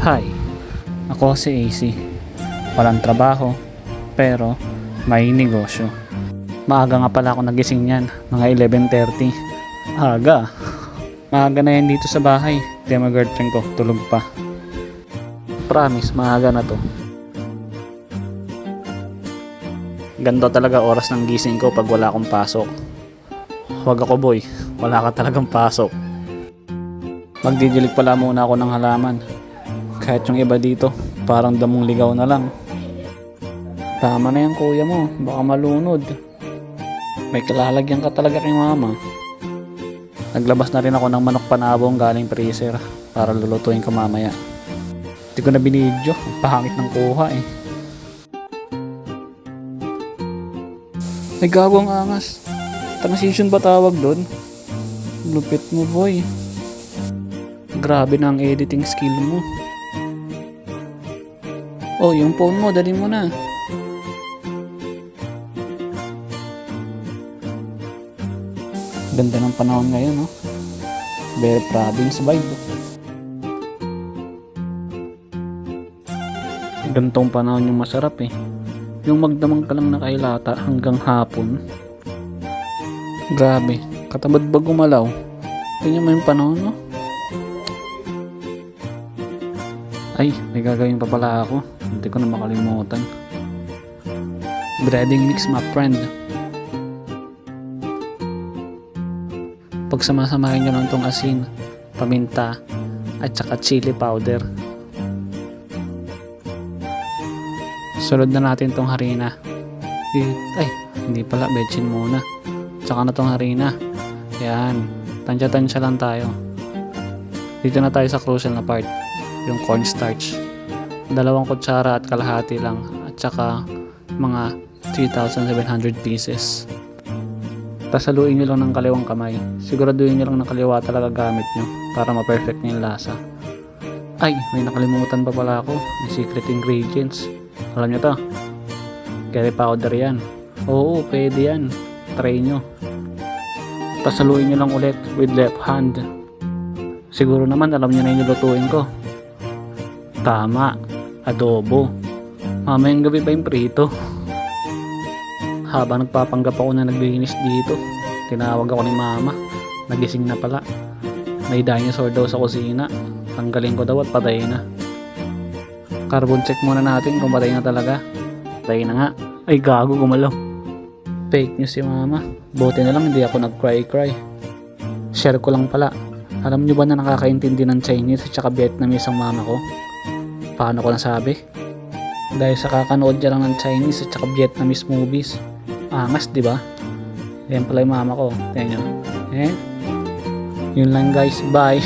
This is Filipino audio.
Hi, ako si AC. Walang trabaho, pero may negosyo. Maaga nga pala ako nagising niyan, mga 11:30. Aga. Maaga na yan dito sa bahay. Kaya mga girlfriend ko, tulog pa. Promise, maaga na to. Ganito talaga oras ng gising ko pag wala akong pasok. Huwag ako boy, wala ka talagang pasok. Magdidilig pala muna ako ng halaman. Kahit yung iba dito, parang damong ligaw na lang. Tama na yan kuya mo, baka malunod. May kalalagyan ka talaga kay mama. Naglabas na rin ako ng manok panabong galing freezer para lulutuin ko mamaya. Hindi ko na binidyo, pahangit ng kuha eh. Ay gago ang angas. Transition ba tawag doon? Lupit mo boy. Grabe na ang editing skill mo. Oh, yung phone mo, dali mo na. Ganda ng panahon ngayon, no? Very province vibe. Gantong panahon yung masarap eh. Yung magdamang ka lang nakailata hanggang hapon. Grabe, katamad ba gumalaw? Tingnan mo yung panahon, no? Ay, may gagawin pa pala ako. Hindi ko na makalimutan. Breading mix, my friend. Pagsamasamahin nyo lang tong asin, paminta, at saka chili powder. Sunod na natin tong harina. Ay, hindi pala, betchin muna. Tsaka na tong harina. Yan, tansya-tansya lang tayo. Dito na tayo sa crucial na part, yung cornstarch. 2 kutsara at kalahati lang, at saka mga 3,700 pieces. Tas haluin nyo lang ng kaliwang kamay. Siguraduhin nyo lang ng kaliwa talaga gamit nyo para ma-perfect nyo yung lasa. Ay, may nakalimutan pa pala ako. Yung secret ingredients. Alam nyo to? Curry powder yan. Oo, pwede yan. Try nyo. Tas haluin nyo lang ulit with left hand. Siguro naman alam nyo na yung lutuin ko. Tama, adobo. Mamayang gabi pa yung prito. Habang nagpapanggap ako na naglinis dito, tinawag ako ni mama. Nagising na pala. May dinosaur daw sa kusina. Tanggalin ko daw at patay na. Carbon check muna natin kung patay na talaga. Patay na nga. Ay gago, gumalaw. Fake news si mama. Buti na lang hindi ako nag-cry. Share ko lang pala. Alam nyo ba na nakakaintindi ng Chinese at saka Vietnamese ang mama ko? Paano ko nasabi? Dahil sa kakanood niya lang ng Chinese at saka Vietnamese movies. Angas, di ba? Yan pala yung mama ko. Tingnan nyo. Yun lang guys. Bye.